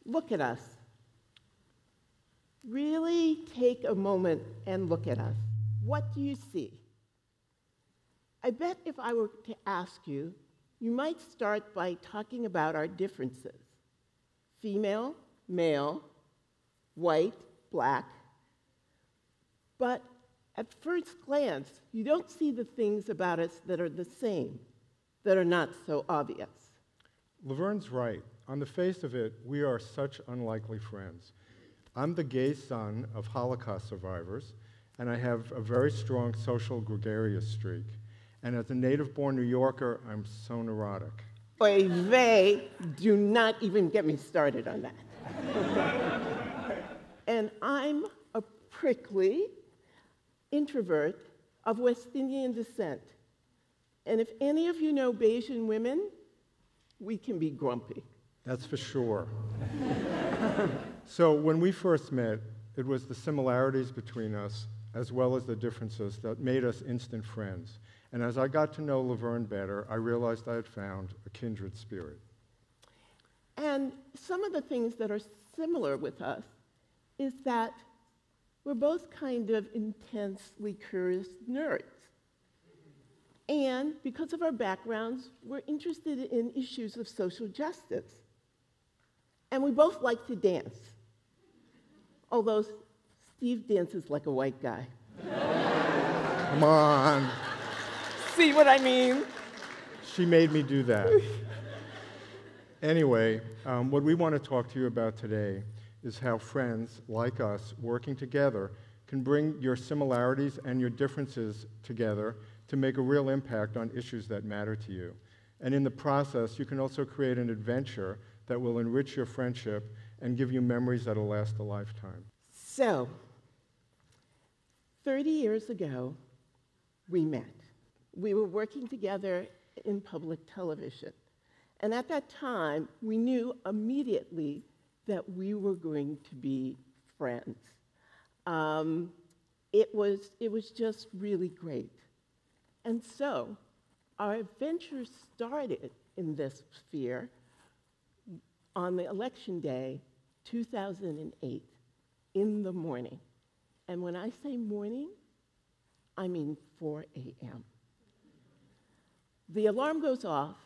Look at us. Really take a moment and look at us. What do you see? I bet if I were to ask you, you might start by talking about our differences. Female, male, white, black. But at first glance, you don't see the things about us that are the same, that are not so obvious. Laverne's right. On the face of it, we are such unlikely friends. I'm the gay son of Holocaust survivors, and I have a very strong social gregarious streak. And as a native-born New Yorker, I'm so neurotic. Oy vey, do not even get me started on that. And I'm a prickly introvert of West Indian descent. And if any of you know Bayesian women, we can be grumpy. That's for sure. So when we first met, it was the similarities between us as well as the differences that made us instant friends. And as I got to know Laverne better, I realized I had found a kindred spirit. And some of the things that are similar with us is that we're both kind of intensely curious nerds. And because of our backgrounds, we're interested in issues of social justice. And we both like to dance. Although Steve dances like a white guy. Come on. See what I mean? She made me do that. Anyway, what we want to talk to you about today is how friends like us working together can bring your similarities and your differences together to make a real impact on issues that matter to you. And in the process, you can also create an adventure that will enrich your friendship and give you memories that'll last a lifetime. So, 30 years ago, we met. We were working together in public television. And at that time, we knew immediately that we were going to be friends. It was just really great. And so, our adventure started in this sphere on the election day, 2008, in the morning. And when I say morning, I mean 4 a.m. The alarm goes off,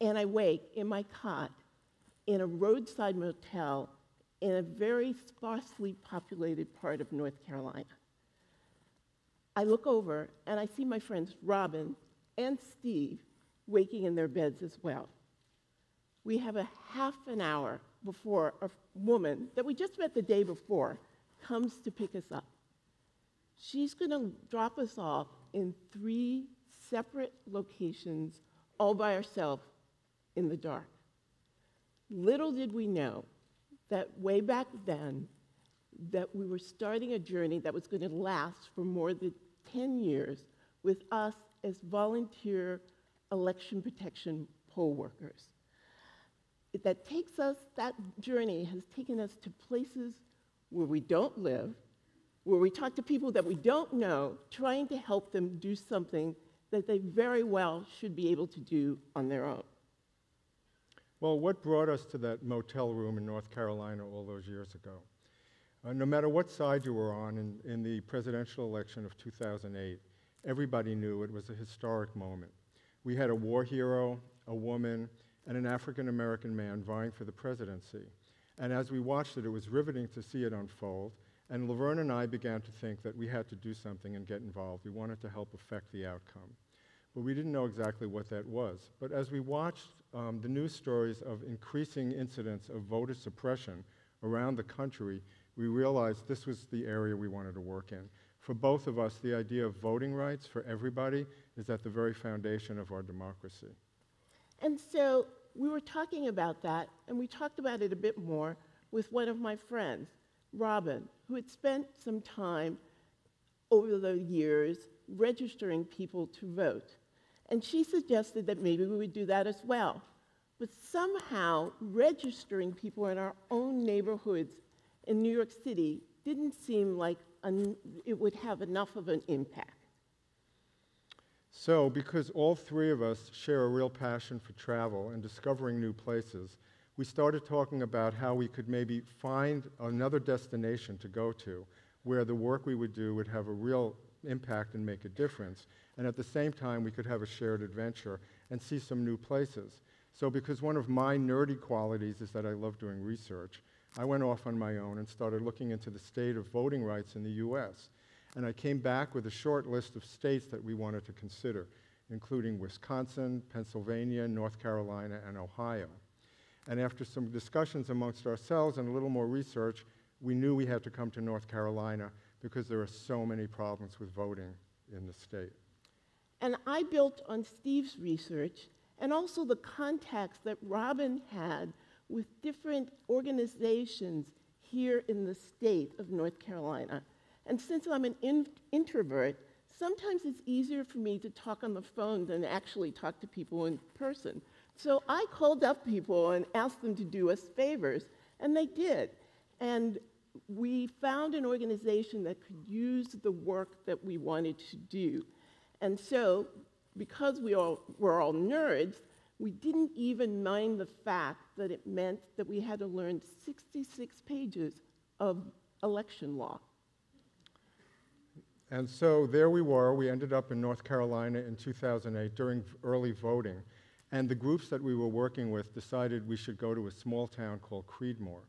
and I wake in my cot in a roadside motel in a very sparsely populated part of North Carolina. I look over, and I see my friends Robin and Steve waking in their beds as well. We have a half an hour before a woman that we just met the day before comes to pick us up. She's going to drop us off in 3 separate locations all by herself in the dark. Little did we know that way back then that we were starting a journey that was going to last for more than 10 years with us as volunteer election protection poll workers. That journey has taken us to places where we don't live, where we talk to people that we don't know, trying to help them do something that they very well should be able to do on their own. Well, what brought us to that motel room in North Carolina all those years ago? No matter what side you were on in the presidential election of 2008, everybody knew it was a historic moment. We had a war hero, a woman, and an African-American man vying for the presidency. And as we watched it, it was riveting to see it unfold. And Laverne and I began to think that we had to do something and get involved. We wanted to help affect the outcome. But we didn't know exactly what that was. But as we watched the news stories of increasing incidents of voter suppression around the country, we realized this was the area we wanted to work in. For both of us, the idea of voting rights for everybody is at the very foundation of our democracy. And so we were talking about that, and we talked about it a bit more with one of my friends, Robin, who had spent some time over the years registering people to vote. And she suggested that maybe we would do that as well. But somehow, registering people in our own neighborhoods in New York City didn't seem like it would have enough of an impact. So, because all 3 of us share a real passion for travel and discovering new places, we started talking about how we could maybe find another destination to go to where the work we would do would have a real impact and make a difference. And at the same time, we could have a shared adventure and see some new places. So because one of my nerdy qualities is that I love doing research, I went off on my own and started looking into the state of voting rights in the US. And I came back with a short list of states that we wanted to consider, including Wisconsin, Pennsylvania, North Carolina, and Ohio. And after some discussions amongst ourselves and a little more research, we knew we had to come to North Carolina because there are so many problems with voting in the state. And I built on Steve's research and also the contacts that Robin had with different organizations here in the state of North Carolina. And since I'm an introvert, sometimes it's easier for me to talk on the phone than actually talk to people in person. So I called up people and asked them to do us favors, and they did. And we found an organization that could use the work that we wanted to do. And so, because we're all nerds, we didn't even mind the fact that it meant that we had to learn 66 pages of election law. And so there we were. We ended up in North Carolina in 2008 during early voting. And the groups that we were working with decided we should go to a small town called Creedmoor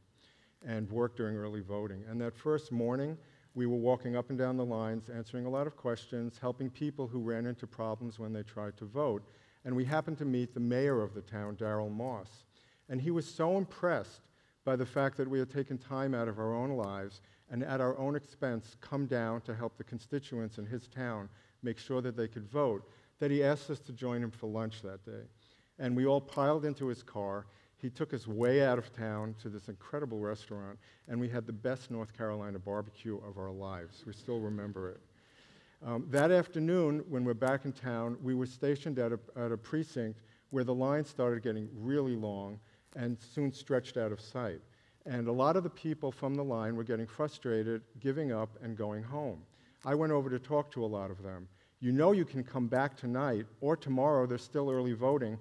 and work during early voting. And that first morning, we were walking up and down the lines, answering a lot of questions, helping people who ran into problems when they tried to vote. And we happened to meet the mayor of the town, Darrell Moss. And he was so impressed by the fact that we had taken time out of our own lives and at our own expense come down to help the constituents in his town make sure that they could vote, that he asked us to join him for lunch that day. And we all piled into his car. He took us way out of town to this incredible restaurant, and we had the best North Carolina barbecue of our lives. We still remember it. That afternoon, when we're back in town, we were stationed at a precinct where the line started getting really long and soon stretched out of sight. And a lot of the people from the line were getting frustrated, giving up, and going home. I went over to talk to a lot of them. You know you can come back tonight or tomorrow, there's still early voting.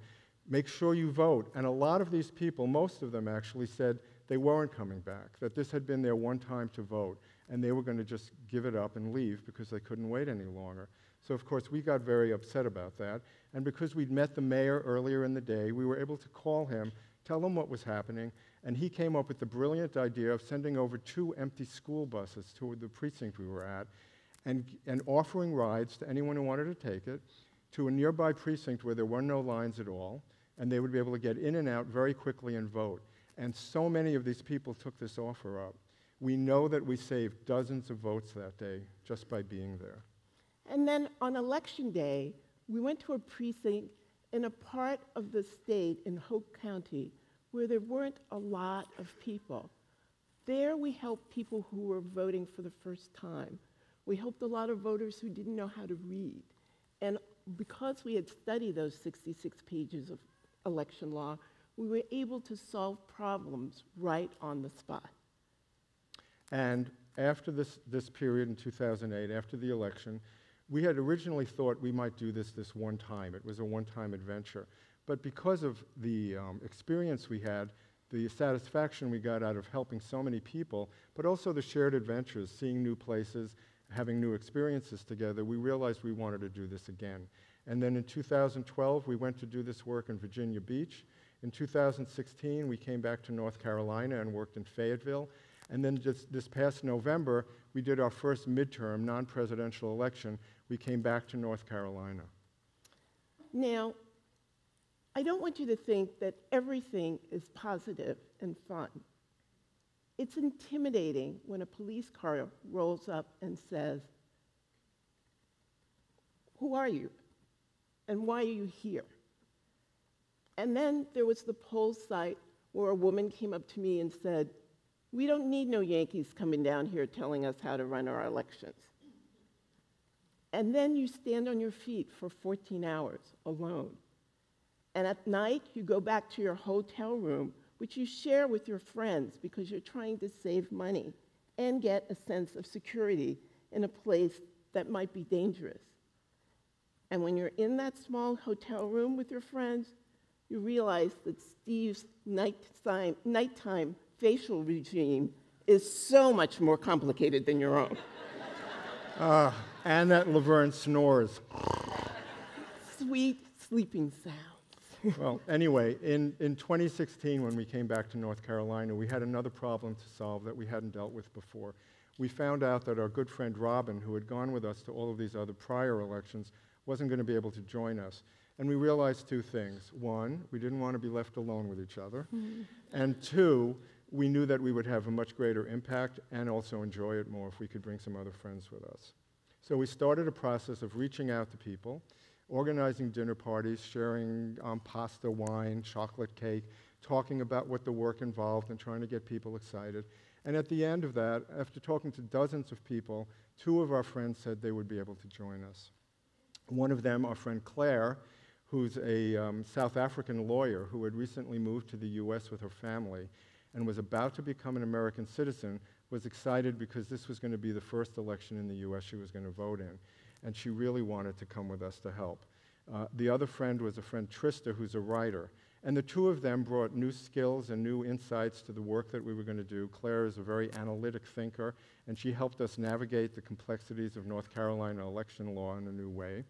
Make sure you vote. And a lot of these people, most of them actually said they weren't coming back, that this had been their one time to vote, and they were going to just give it up and leave because they couldn't wait any longer. So of course we got very upset about that. And because we'd met the mayor earlier in the day, we were able to call him, tell him what was happening, and he came up with the brilliant idea of sending over 2 empty school buses to the precinct we were at and offering rides to anyone who wanted to take it to a nearby precinct where there were no lines at all, and they would be able to get in and out very quickly and vote. And so many of these people took this offer up. We know that we saved dozens of votes that day just by being there. And then on election day, we went to a precinct in a part of the state in Hope County where there weren't a lot of people. There we helped people who were voting for the first time. We helped a lot of voters who didn't know how to read. And because we had studied those 66 pages of election law, we were able to solve problems right on the spot. And after this period in 2008, after the election, we had originally thought we might do this one time. It was a one-time adventure. But because of the experience we had, the satisfaction we got out of helping so many people, but also the shared adventures, seeing new places, having new experiences together, we realized we wanted to do this again. And then in 2012, we went to do this work in Virginia Beach. In 2016, we came back to North Carolina and worked in Fayetteville. And then just this past November, we did our first midterm, non-presidential election. We came back to North Carolina. Now, I don't want you to think that everything is positive and fun. It's intimidating when a police car rolls up and says, "Who are you? And why are you here?" And then there was the poll site where a woman came up to me and said, "We don't need no Yankees coming down here telling us how to run our elections." And then you stand on your feet for 14 hours alone. And at night, you go back to your hotel room, which you share with your friends because you're trying to save money and get a sense of security in a place that might be dangerous. And when you're in that small hotel room with your friends, you realize that Steve's nighttime facial regime is so much more complicated than your own. And that Laverne snores. Sweet sleeping sounds. Well, anyway, in 2016, when we came back to North Carolina, we had another problem to solve that we hadn't dealt with before. We found out that our good friend Robin, who had gone with us to all of these other prior elections, wasn't going to be able to join us. And we realized two things. One, we didn't want to be left alone with each other. And two, we knew that we would have a much greater impact and also enjoy it more if we could bring some other friends with us. So we started a process of reaching out to people, organizing dinner parties, sharing pasta, wine, chocolate cake, talking about what the work involved and trying to get people excited. And at the end of that, after talking to dozens of people, 2 of our friends said they would be able to join us. One of them, our friend Claire, who's a South African lawyer who had recently moved to the US with her family and was about to become an American citizen, was excited because this was going to be the first election in the US she was going to vote in. And she really wanted to come with us to help. The other friend was a friend, Trista, who's a writer. And the 2 of them brought new skills and new insights to the work that we were going to do. Claire is a very analytic thinker, and she helped us navigate the complexities of North Carolina election law in a new way.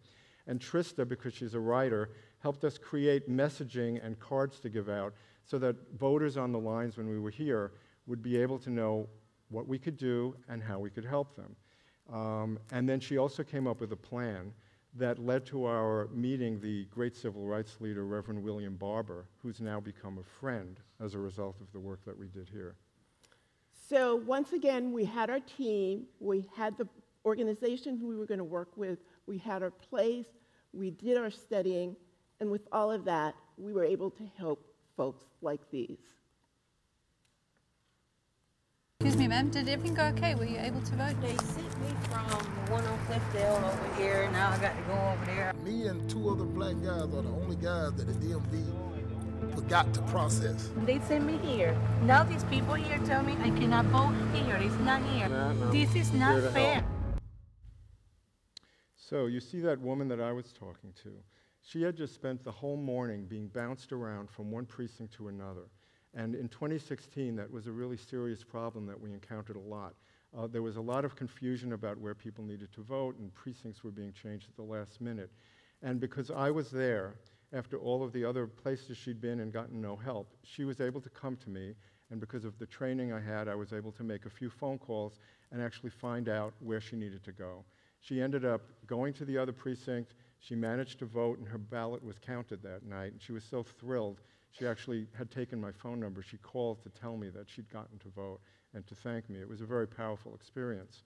And Trista, because she's a writer, helped us create messaging and cards to give out so that voters on the lines when we were here would be able to know what we could do and how we could help them. And then she also came up with a plan that led to our meeting the great civil rights leader, Reverend William Barber, who's now become a friend as a result of the work that we did here. So once again, we had our team, we had the organization who we were going to work with, we had our place, we did our studying, and with all of that, we were able to help folks like these. Excuse me, ma'am, did everything go okay? Were you able to vote? They sent me from the one on Cliffdale over here. Now I got to go over there. Me and 2 other black guys are the only guys that the DMV forgot to process. They sent me here. Now these people here tell me I cannot vote here. It's not here. No. This is not fair. So you see that woman that I was talking to. She had just spent the whole morning being bounced around from one precinct to another. And in 2016, that was a really serious problem that we encountered a lot. There was a lot of confusion about where people needed to vote, and precincts were being changed at the last minute. And because I was there, after all of the other places she'd been and gotten no help, she was able to come to me, and because of the training I had, I was able to make a few phone calls and actually find out where she needed to go. She ended up going to the other precinct, she managed to vote, and her ballot was counted that night, and she was so thrilled. She actually had taken my phone number. She called to tell me that she'd gotten to vote and to thank me. It was a very powerful experience.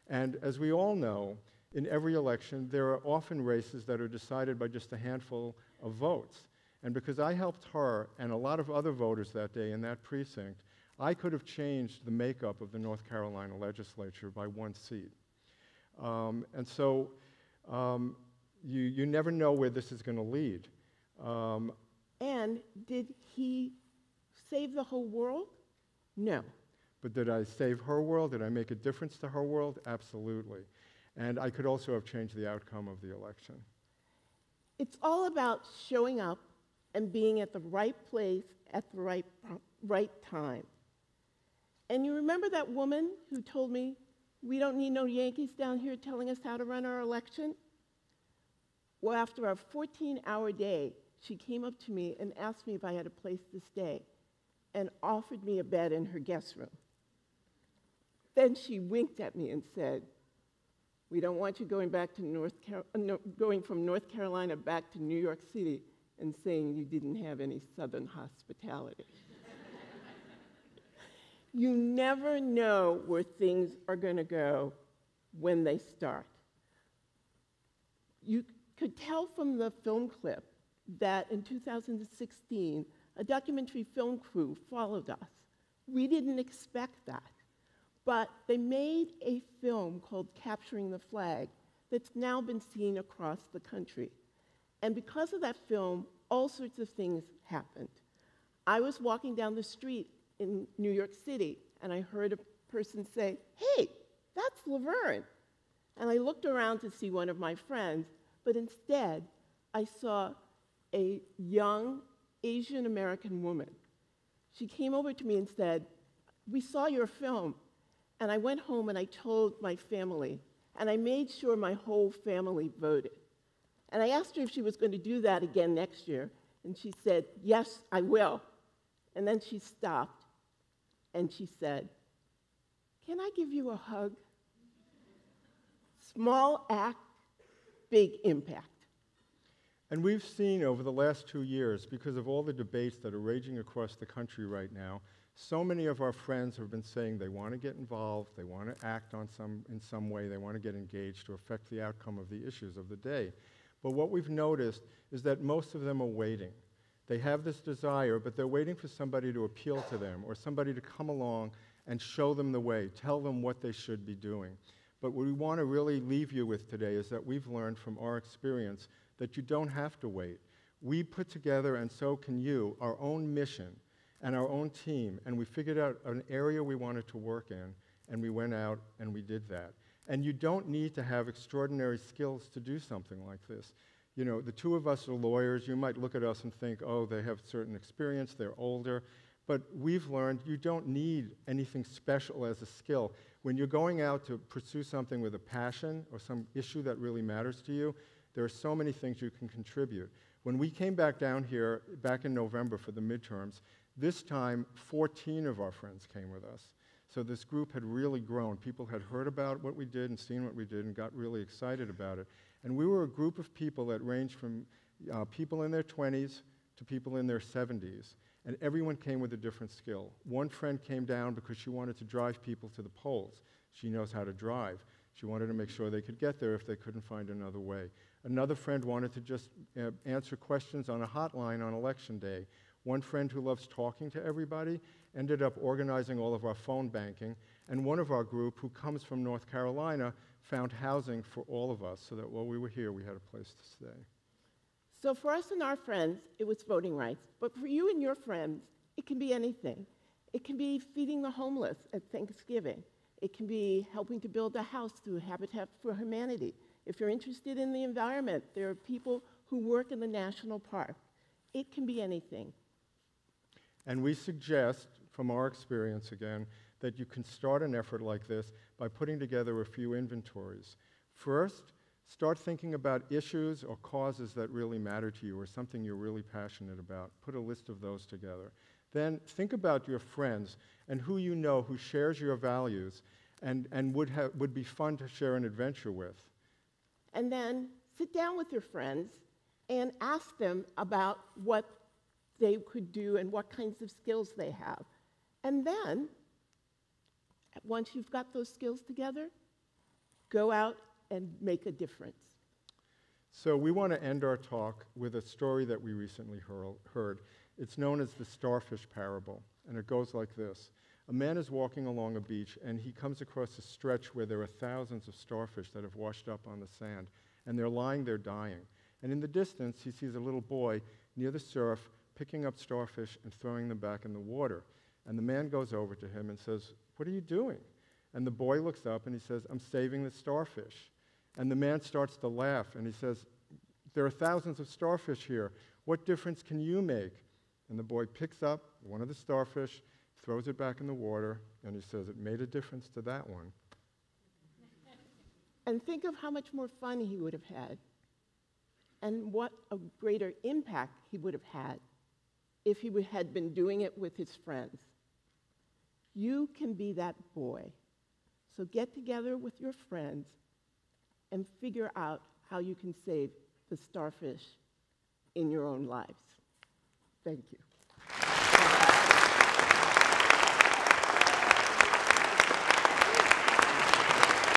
And as we all know, in every election, there are often races that are decided by just a handful of votes. And because I helped her and a lot of other voters that day in that precinct, I could have changed the makeup of the North Carolina legislature by 1 seat. And so you never know where this is going to lead. And did he save the whole world? No. But did I save her world? Did I make a difference to her world? Absolutely. And I could also have changed the outcome of the election. It's all about showing up and being at the right place at the right time. And you remember that woman who told me, we don't need no Yankees down here telling us how to run our election? Well, after a 14-hour day, she came up to me and asked me if I had a place to stay and offered me a bed in her guest room. Then she winked at me and said, we don't want you going back to going from North Carolina back to New York City and saying you didn't have any Southern hospitality. You never know where things are going to go when they start. You could tell from the film clip that in 2016, a documentary film crew followed us. We didn't expect that. But they made a film called Capturing the Flag that's now been seen across the country. And because of that film, all sorts of things happened. I was walking down the street in New York City, and I heard a person say, hey, that's Laverne. And I looked around to see one of my friends, but instead, I saw a young Asian American woman. She came over to me and said, "We saw your film." And I went home and I told my family, and I made sure my whole family voted. And I asked her if she was going to do that again next year, and she said, "Yes, I will." And then she stopped, and she said, "Can I give you a hug?" Small act, big impact. And we've seen over the last 2 years, because of all the debates that are raging across the country right now, so many of our friends have been saying they want to get involved, they want to act in some way, they want to get engaged to affect the outcome of the issues of the day. But what we've noticed is that most of them are waiting. They have this desire, but they're waiting for somebody to appeal to them or somebody to come along and show them the way, tell them what they should be doing. But what we want to really leave you with today is that we've learned from our experience that you don't have to wait. We put together, and so can you, our own mission and our own team, and we figured out an area we wanted to work in, and we went out and we did that. And you don't need to have extraordinary skills to do something like this. You know, the two of us are lawyers. You might look at us and think, oh, they have certain experience, they're older. But we've learned you don't need anything special as a skill. When you're going out to pursue something with a passion or some issue that really matters to you, there are so many things you can contribute. When we came back down here back in November for the midterms, this time 14 of our friends came with us. So this group had really grown. People had heard about what we did and seen what we did and got really excited about it. And we were a group of people that ranged from people in their 20s to people in their 70s. And everyone came with a different skill. One friend came down because she wanted to drive people to the polls. She knows how to drive. She wanted to make sure they could get there if they couldn't find another way. Another friend wanted to just answer questions on a hotline on election day. One friend who loves talking to everybody ended up organizing all of our phone banking. And one of our group, who comes from North Carolina, found housing for all of us so that while we were here, we had a place to stay. So for us and our friends, it was voting rights. But for you and your friends, it can be anything. It can be feeding the homeless at Thanksgiving. It can be helping to build a house through Habitat for Humanity. If you're interested in the environment, there are people who work in the national park. It can be anything. And we suggest, from our experience again, that you can start an effort like this by putting together a few inventories. First, start thinking about issues or causes that really matter to you or something you're really passionate about. Put a list of those together. Then think about your friends and who you know who shares your values and would be fun to share an adventure with. And then sit down with your friends and ask them about what they could do and what kinds of skills they have. And then, once you've got those skills together, go out and make a difference. So we want to end our talk with a story that we recently heard. It's known as the starfish parable, and it goes like this. A man is walking along a beach, and he comes across a stretch where there are thousands of starfish that have washed up on the sand, and they're lying there dying. And in the distance, he sees a little boy near the surf picking up starfish and throwing them back in the water. And the man goes over to him and says, "What are you doing?" And the boy looks up and he says, "I'm saving the starfish." And the man starts to laugh and he says, "There are thousands of starfish here. What difference can you make?" And the boy picks up one of the starfish, throws it back in the water, and he says, "It made a difference to that one." And think of how much more fun he would have had and what a greater impact he would have had if he had been doing it with his friends. You can be that boy. So get together with your friends and figure out how you can save the starfish in your own lives. Thank you.